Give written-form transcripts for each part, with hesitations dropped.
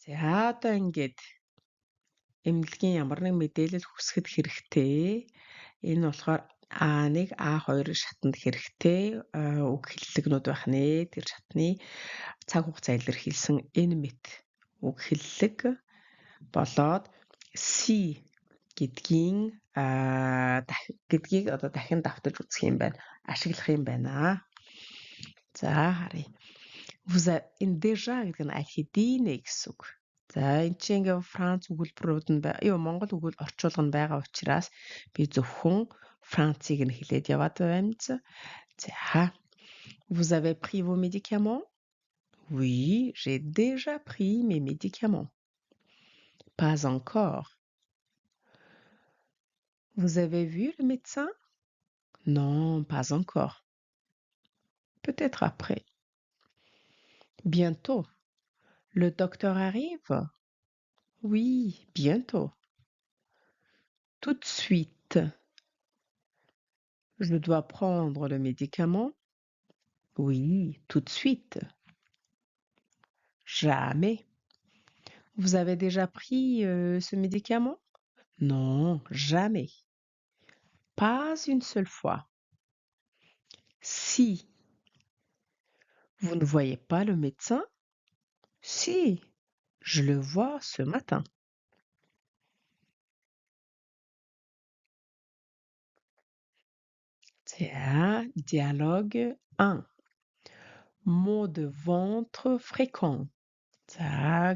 За одоо ингээд эмнэлгийн ямар нэг мэдээлэл хүсгэд хэрэгтэй. Энэ болохоор А1, А2 шатанд хэрэгтэй үг хэллэгнүүд байх нэ. Тэр шатны цаг хугацаа илэрхийлсэн энэ мэт үг хэллэг болоод C гэдгийг одоо дахин давтаж үзэх юм байна. Ашиглах юм байна. За харъя. Энэ déjà гэдэг нь аль хэдийнэ гэсэн үг. За энэ чинь ингээ Франц өгүүлбэрүүд нь Монгол өгүүл орчуулга нь байгаа учраас би зөвхөн Францыг нь хэлээд яваад байна. За. Vous avez pris vos médicaments? Oui, j'ai déjà pris mes médicaments. Pas encore. Vous avez vu le médecin? Non, pas encore. Peut-être après. Bientôt. Le docteur arrive? Oui, bientôt. Tout de suite. Je dois prendre le médicament? Oui, tout de suite. Jamais. Vous avez déjà pris ce médicament? Non, jamais. Pas une seule fois. Si. Vous ne voyez pas le médecin? Si, je le vois ce matin. Dialogue 1. Mot de ventre fréquent.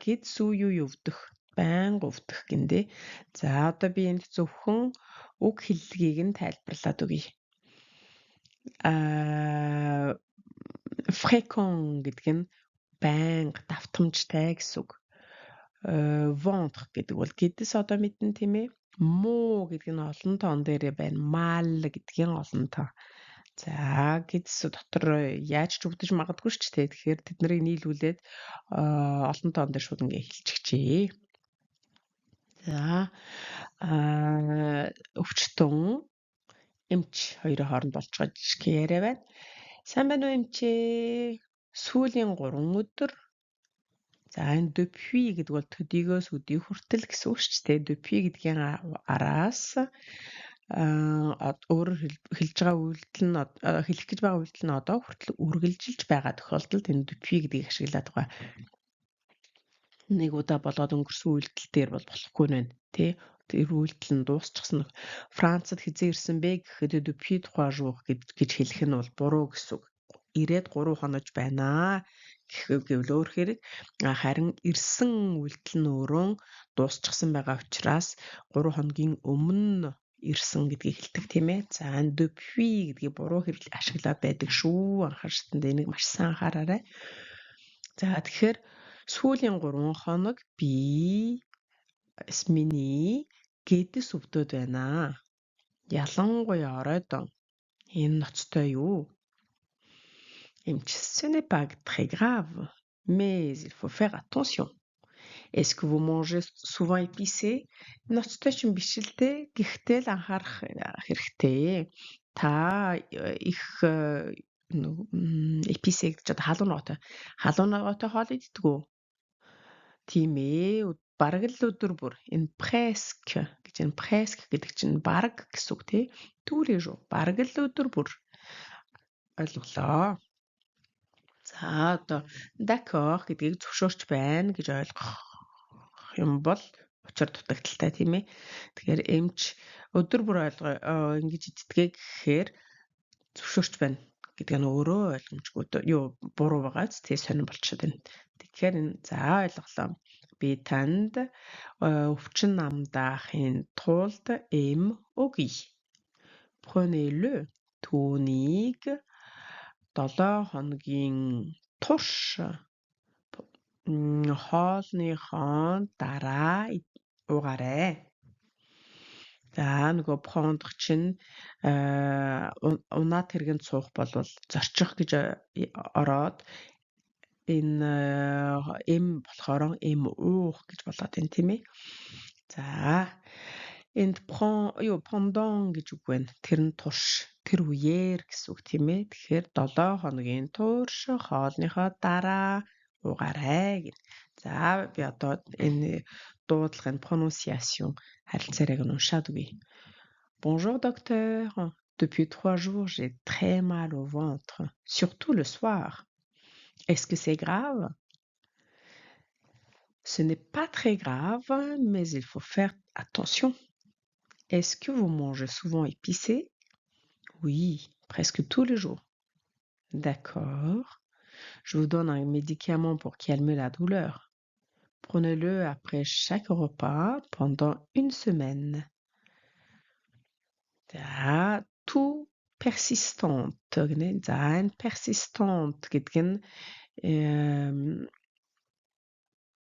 Гэд сүүю өвдөх, байнга өвдөх гиндэ. За одоо би энд зөвхөн үг хэллэгийг нь тайлбарлаад өгье. Fréquent гэдэг нь байнга, давтамжтай гэсэн үг. Ventre гэдэг бол гэдэс одоо мэднэ тийм ээ. Муу гэдэг нь олон тоон дээрээ байна. Mal гэдгийн олон тоо. За гэдэс дотор яаж ч өвдөж магадгүй ч тийм. Тэгэхээр тэд нарыг нийлүүлээд олон тоон дээр шууд ингээ хэлчихжээ. За өвчтөн эмч хоёрын хооронд болж байгаа жишг яриа байна. Сайн байна уу эмчээ? Сүүлийн 3 өдөр. За энэ depuis гэдэг бол төдийгөөс өдий хүртэл гэсэн үг шүү дээ. Depuis гэдгийн араас өөрөөр хэлж байгаа үйлдэл нь хэлэх гэж байгаа үйлдэл нь одоо хүртэл үргэлжилж байгаа тохиолдолд энэ depuis гэдгийг ашиглаад байгаа. Нэг удаа болоод өнгөрсөн үйлдэл дээр бол болохгүй нэ тий. Тэр үйлдэл нь дуусчихсан. Францад хизээ ирсэн бэ гэхэд depuis 3 jours гэж хэлэх нь бол буруу гэсэн үг. Ирээд 3 хонож байна гэвэл өөр хэрэг. Харин ирсэн үйлдэл нь өөрөө дуусчихсан байгаа учраас 3 хоногийн өмнө ирсэн гэдгийг хэлдэг тийм ээ. За depuis гэдгийг буруу хэрэглэж ашиглаад байдаг шүү. Анхаар шатанд энийг маш сайн анхаараарай. За тэгэхээр сүүлийн 3 хоног би миний гэдэс өвдөд байна. Ялангуяа оройдон. Энэ ноцтой юу? Ce n'est pas très grave, mais il faut faire attention. Est-ce que vous mangez souvent épicé? Ноцтой ч юм биш л дээ. Гэхдээ л анхаарах хэрэгтэй. Та их épicé гэж халуун ногоотой. Халуун ногоотой хоол иддэг үү? Тийм ээ. Бараг л өдөр бүр. Энэ presque гэж энэ presque гэдэг чинь бараг гэсэн үг тий. Tous les jours. Бараг л өдөр бүр. Ойлголоо. За одоо d'accord гэдгийг зөвшөөрч байна гэж ойлгох юм бол учир дутагдaltaй тийм ээ. Тэгэхээр эмч өдөр бүр ингэж иддэгэ гэхээр зөвшөөрч байна гэдэг нь өөрөө ойлгомжгүй буруу байгааз тий сонирн болчиход байна. Тэгэхээр энэ за ойлголоо. Би танд өвчин намдаахын тулд эм өгье. Prenez-le. Түүнийг 7 хоногийн турш хоолныхоо дараа угаарай. За нөгөө prendre чинь унаад хэрэгэнд суух болвол зорчих гэж ороод энэ эм болохоор эм уух гэж болоод байна тийм ээ. За энд pendant гэж үг байна. Тэр нь турш, тэр үеэр гэсэн үг тийм ээ. Тэгэхээр 7 хоногийн турш хоолныхоо дараа уугаарай гэв. За би одоо энэ дуудлагын prononciation харилцаарайг нь уншаад өгье. Bonjour docteur. Depuis 3 jours, j'ai très mal au ventre, surtout le soir. Est-ce que c'est grave? Ce n'est pas très grave, mais il faut faire attention. Est-ce que vous mangez souvent épicé? Oui, presque tous les jours. D'accord. Je vous donne un médicament pour calmer la douleur. Prenez-le après chaque repas pendant 1 semaine. За too persistent гэнэ. За энэ persistent гэдэг нь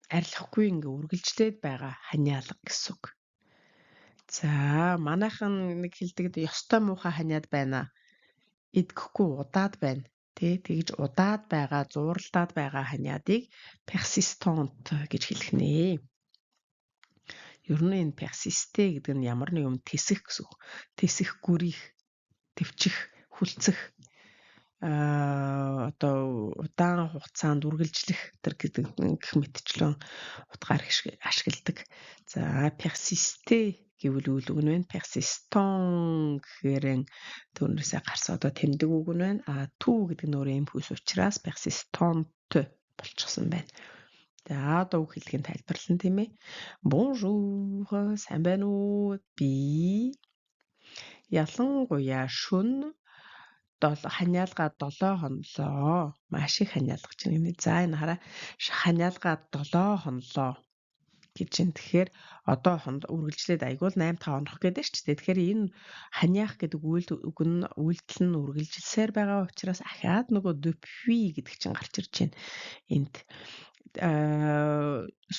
арилахгүй ингээ үргэлжлээд байгаа ханиалга гэсэн үг. За манайхан нэг хэлдэг ёстой муухай ханиад байна. Идэхгүй удаад байна. Тэгж удаад байгаа, зууралдаад байгаа ханиадыг persistent гэж хэлэх нэ. Ер нь энэ persiste гэдэг нь ямар нэг юм тэсэх гэсэн үг. Тэсэх, гүрийх, төвчих, хүлцэх одоо удаан хугацаанд үргэлжлэх тэр гэдэг гэх мэтчлэн утгаар ашигладаг. За persiste гэвэл үйл үг нь байна. Persistant гэхээр түүнээсээ гарсан одоо тэмдэг үг нь байна. А to гэдэг нь өөрөө эмхүүс учраас persistant болчихсон байна. За одоо үг хэллэгийн тайлбарлан тийм ээ. Bonjour, сайн байна уу? Би ялангуяа шөнө ханиалгаа 7 хонлоо. Маш их ханиалгаж байна гэнэ. За энэ хараа ханиалгаа 7 хонлоо гэж юм. Тэгэхээр одоо үргэлжлээд айгуул 8-5 хоног гэдэг шүү дээ. Тэгэхээр энэ ханиах гэдэг үйлдэл нь үргэлжилсээр байгаа учраас ахаад нөгөө depuis гэдэг чинь гарч ирж байна. Энд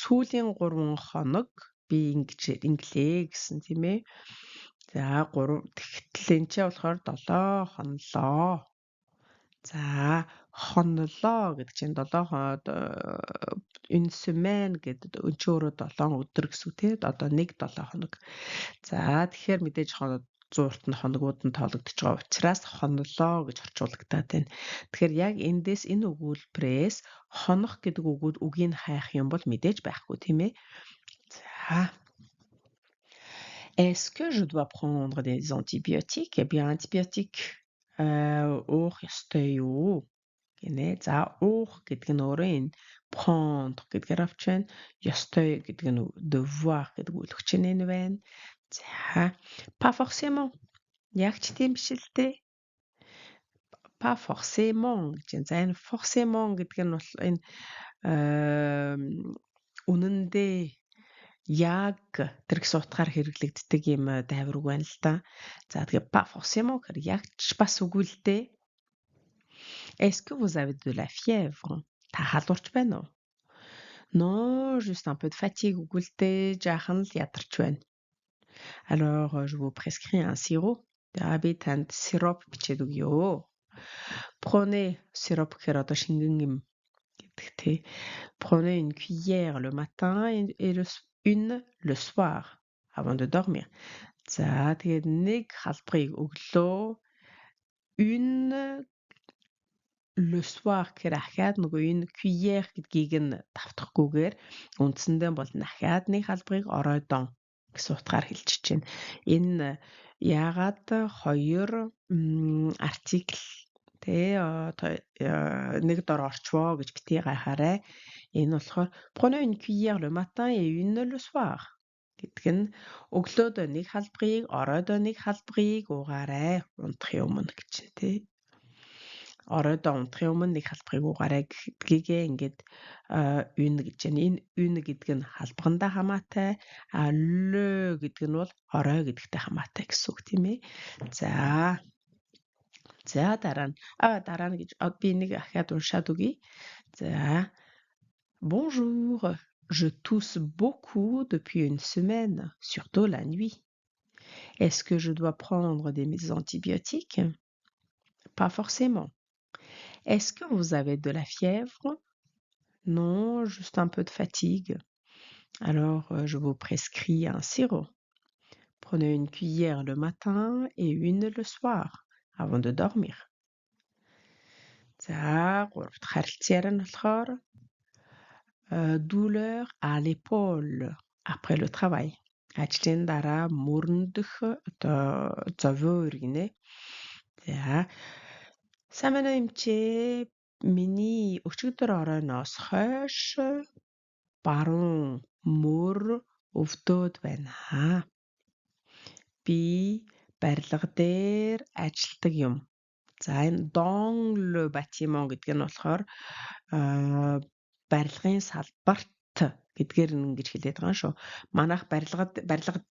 сүүлийн 3 хоног би инглээ гэсэн тийм ээ. За 3 тэгтэл энэ ч болохоор 7 хонлоо. За хонлоо гэдэг чинь 7 une semaine гэдэг өнчөөрөө 7 өдөр гэсэн үг тийм. Одоо 7 хоног. За тэгэхээр мэдээж зуурт нь хоногуд нь тоологдож байгаа учраас хонлоо гэж орчуулагдаад байна. Тэгэхээр яг эндээс энэ өгүүлбэрээс хонох гэдэг үгийг хайх юм бол мэдээж байхгүй тийм ээ. За Est-ce que je dois prendre des antibiotiques? Eh bien, antibiotiques уух ёстой юу? Гэнэ. За уух гэдэг нь өөрөө энэ prendre гэдгээр авч байна. Ёстой гэдэг нь devoir гэдэг үгч нь байна. За pas forcément. Яг ч тийм биш л дээ. Pas forcément гэж. За энэ forcément гэдэг нь бол энэ үнэндээ яг тэр гэсэн утгаар хэрэглэгддэг юм дайвар үг байна л да. За тэгээ pas forcément гэхээр яг ч бас үгүй л дээ. Est-ce que vous avez de la fièvre? Та халуурч байна уу? Non, juste un peu de fatigue үгүй л дээ. Жаахан л ядарч байна. Alors, je vous prescris un sirop. Би танд сироп бичээд өгье. Prenez сироп гэхээр одоо шингэн юм гэдэг тий. Prenez une cuillère le matin et une le soir avant de dormir. За тэгээд нэг халбарыг өглөө une le soir гэхээр ахаад нөгөө энэ cuillère гэдгийг нь давтахгүйгээр үндсэндээ бол дахиад нэг халбарыг оройдон гэсэн утгаар хэлчихэж байна. Энэ яагаад 2 артикл нэг дор орчвоо гэж битгий гайхаарай. Энэ болохоор prenez une cuillère le matin et une le soir гэдэг нь өглөөдөө нэг халбарыг, оройдоо нэг халбарыг уугаарай унтахын өмнө гэж тий. Оройдоо унтахын өмнө нэг халбарыг уугаарай гэдгийг ингээд une гэж байна. Энэ une гэдэг нь халбагандаа хамаатай, le гэдэг нь бол орой гэдэгтэй хамаатай гэсэн үг тийм ээ. За дараа нь гэж би нэг ахаад уншаад өгье. За Bonjour, je tousse beaucoup depuis une semaine, surtout la nuit. Est-ce que je dois prendre des antibiotiques? Pas forcément. Est-ce que vous avez de la fièvre? Non, juste un peu de fatigue. Alors, je vous prescris un sirop. Prenez une cuillère le matin et une le soir avant de dormir. За, 3 дахь харилцаар нь болохоор douleur à l'épaule après le travail. Ажлын дараа мөрөндөх одоо зовёо гинэ. За. Сайн байна уу эмчээ? Миний өчигдөр оройноос хойш баруун мөр өвдөөд байна. Би барилга дээр ажилладаг юм. За энэ dans le bâtiment гэдэг нь болохоор барилгын салбарт гэдгээр нь ингэж хэлээд байгаа шүү. Манайх барилга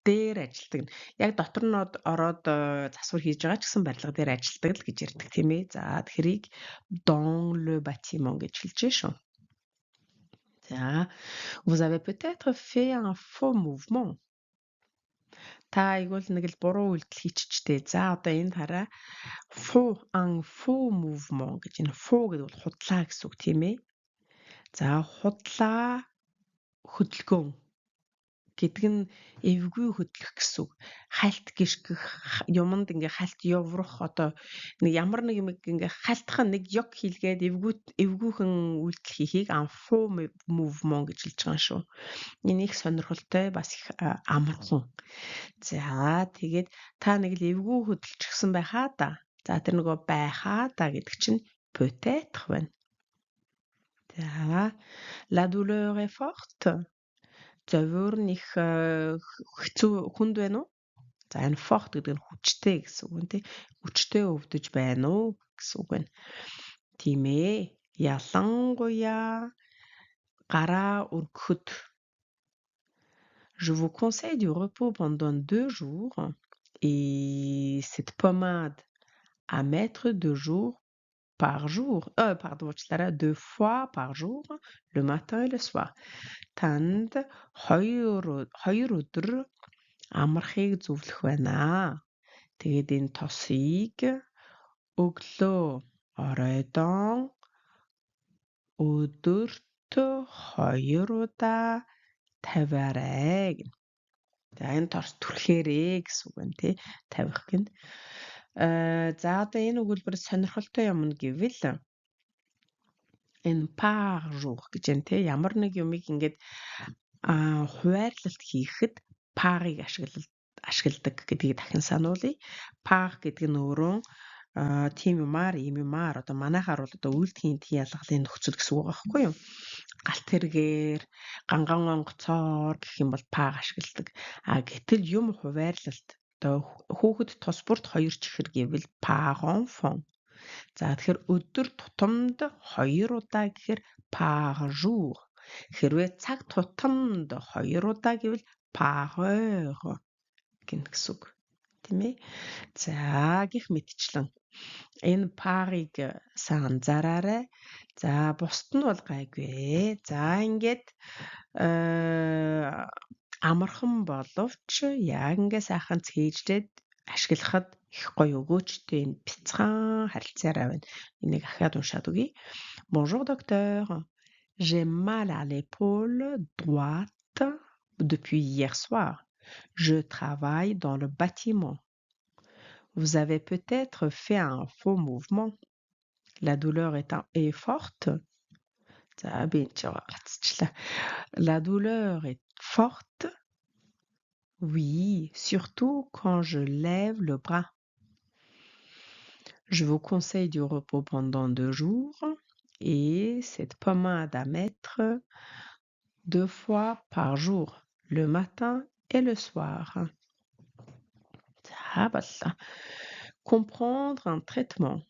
дээр ажилладаг. Яг дотор нь ороод засвар хийж байгаа ч гэсэн барилга дээр ажилладаг л гэж ярьдаг тийм ээ. За тэрийг dans le bâtiment гэж хэлж шүү. За, vous avez peut-être fait un faux mouvement. Та айгуул нэг л буруу үйлдэл хийчихтэй. За одоо энд хараа un faux mouvement гэж энэ faux гэдэг бол худлаа гэсэн үг тийм ээ. За худлаа хөдөлгөөн гэдэг нь эвгүй хөдлөх гэсэн үг. Хальт гიშгэх юмд ингээ хальт яврах одоо нэг ямар нэг юм ингээ хальтах нэг ёг хийлгээд эвгүйхэн үйлдэл хийхийг un faux mouvement гэж хэлж байгаа шүү. Энэ их сонирхолтой бас их амархан. За тэгээд та нэг л эвгүй хөдөлчихсэн байхаа да. За тэр нөгөө байхаа да гэдэг чинь peut-être байна. За la douleur est forte. Зовёор нь их хэцүү хүнд байна уу? За энэ fort гэдэг нь хүчтэй гэсэн үг нэ. Хүчтэй өвдөж байна уу гэсэн үг байна. Тийм ээ. Ялангуяа гараа өргөхөд. Je vous conseille du repos pendant 2 jours et cette pommade à mettre 2 jours par jour. Pardon, 2 fois par jour, le matin et le soir. Танд 2 өдөр амархыг зөвлөх байна. Тэгээд энэ тосыг өглөө оройдон өдөрт 2 удаа тавиарай. За энэ торс түрхээрээ гэсэн үг байна тий. Тавих гин. За одоо энэ өгүүлбэр сонирхолтой юм гэвэл энэ par jour гэж байна тий. Ямар нэг юмыг ингээд хуваарлалт хийхэд par-ыг ашигладаг гэдгийг дахин сануулъя. Par гэдэг нь өөрөө тийм юмар одоо манайхаар бол одоо үйлдэхийн ялгалын нөхцөл гэсэн үг байхгүй юу? Галт хэрэгээр ганган онгоцоор гэх юм бол par ашигладаг. Гэтэл юм хуваарлалт одоо хүүхэд тус бүрт 2 чихэр гэвэл par enfant. За тэгэхээр өдөр тутамд 2 удаа гэхээр par jour. Хэрвээ цаг тутамд 2 удаа гэвэл par heure гэсэн үг. Тийм ээ. За гих мэтчлэн энэ par-ыг сайн анзаараарай. За бусд нь бол гайгүй. За ингээд амархан боловч яг ингээ сайхан цээжлээд ашиглахад их гоё өгөөчтэй энэ бяцхан харилцаарай байна. Энийг ахаад уншаад үгэй. Bonjour docteur. J'ai mal à l'épaule droite depuis hier soir. Je travaille dans le bâtiment. Vous avez peut-être fait un faux mouvement. La douleur est forte. La douleur est forte. Oui, surtout quand je lève le bras. Je vous conseille du repos pendant 2 jours et cette pommade à mettre 2 fois par jour, le matin et le soir. Comprendre un traitement.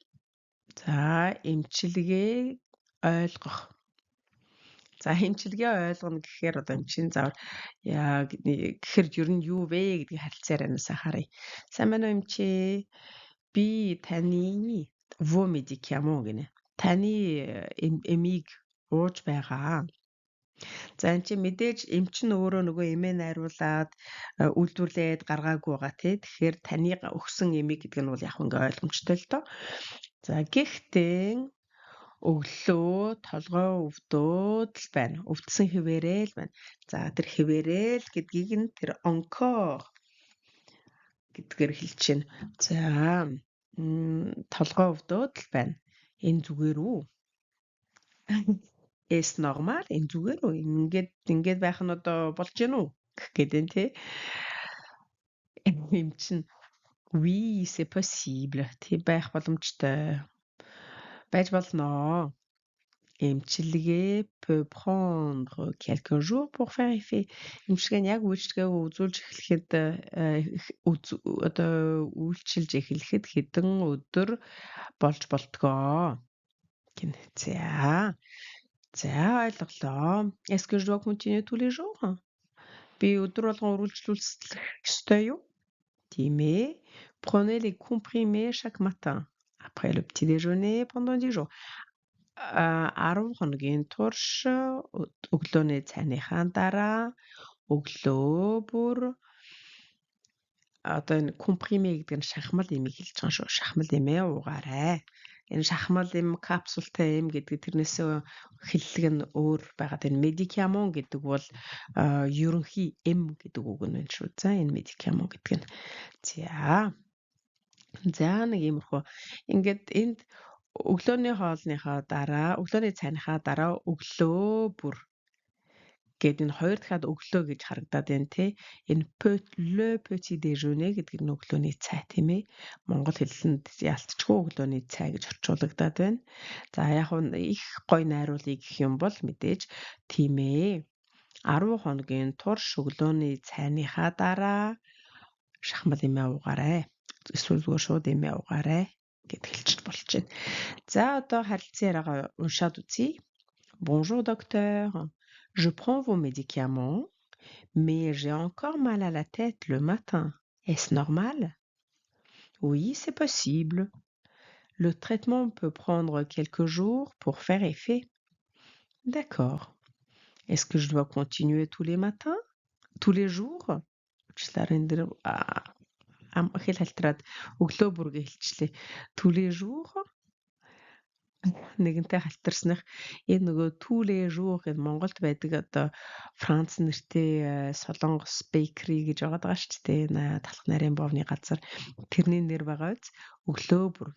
За эмчилгээ ойлгох. За эмчилгээ ойлгоно гэхээр одоо эмчийн заавар яг гэхээр ер нь юу вэ гэдгийг харилцаар анаас харъя. Сайн байна уу эмчээ? Би таны vos médicaments гинэ. Таны эмийг ууж байгаа. За энэ чинь мэдээж эмч нь өөрөө нөгөө эмээ найруулад үйлдвэрлээд гаргаагүй байгаа тий. Тэгэхээр таны өгсөн эмийг гэдэг нь бол яг ингээ ойлгомжтой л доо. За гэхдээ өглөө толгой өвдөөд л байна. Өвдсөн хэвээрээ л байна. За тэр хэвээрээ л гэдгийг нь тэр encore гэдгээр хэлж байна. За толгой өвдөөд л байна. Энэ зүгээр үү? Est normal? Энэ зүгээр үү? Ингээд байх нь одоо болж гэнэ үү? Гэх гээд байна те. Эм чин oui, c'est possible. Тийм байх боломжтой. Байж болно. Эмчилгээ peut prendre quelques jours pour faire effet. Эмчилгээ нь яг үйлчлэгээ үзүүлж эхлэхэд одоо үйлчилж эхлэхэд хэдэн өдөр болж болтгоо гинэ. За ойлголоо. Est-ce que je dois continuer tous les jours? Би өдөр болгон үргэлжлүүлэх ёстой юу? Тийм ээ. Prenez les comprimés chaque matin. Après le petit déjeuner pendant 10 jours. 10 хоногийн турш өглөөний цайныхаа дараа өглөө бүр одоо энэ комприме гэдэг нь шахмал имийг хэлж байгаа шүү. Шахмал имээ уугаарай. Энэ шахмал им капсултай им гэдэг тэрнээсээ хэллэг нь өөр байгаад энэ медикамон гэдэг бол ерөнхий эм гэдэг үг нь байна шүү. За энэ медикамон гэдэг нь. За нэг иймэрхүү. Ингээд энд өглөөний хоолныхаа дараа, өглөөний цайныхаа дараа өглөө бүр гэдэг энэ хоёр дахиад өглөө гэж харагдаад байна те. Энэ le petit déjeuner гэдэг нь өглөөний цай тийм ээ. Монгол хэллэнд ялцчгүй өглөөний цай гэж орчуулагдаад байна. За яг нь их гоё найруулъя гэх юм бол мэдээж тийм ээ. 10 хоногийн турш өглөөний цайныхаа дараа шахмал имээ уугаарай. Эсвэл зүгээр шууд имээ уугаарай гэд хэлчих болж байна. За одоо харилцан яриагаа уншаад үзье. Bonjour docteur. Je prends vos médicaments, mais j'ai encore mal à la tête le matin. Est-ce normal? Oui, c'est possible. Le traitement peut prendre quelques jours pour faire effet. D'accord. Est-ce que je dois continuer tous les matins? Tous les jours? Tous les jours? Нэгэнтэй халтарснах энэ нөгөө tous les jours гэдэг Монголд байдаг одоо Франц нэртэй Солонгос bakery гэж байгаа шүү дээ. Талх нарийн боовны газар. Тэрний нэр байгаа биз? Өглөө бүр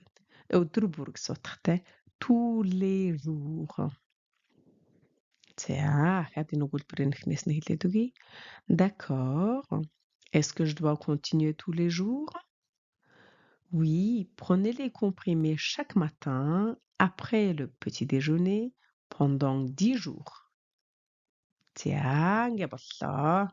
өдөр бүр гэсэн утгатай. Tous les jours. За, хаад энэ өгүүлбэрийн эхнээс нь хэлээд үгэй. D'accord. Est-ce que je dois continuer tous les jours? Oui, prenez les comprimés chaque matin après le petit déjeuner pendant 10 jours. За, ингээ боллоо.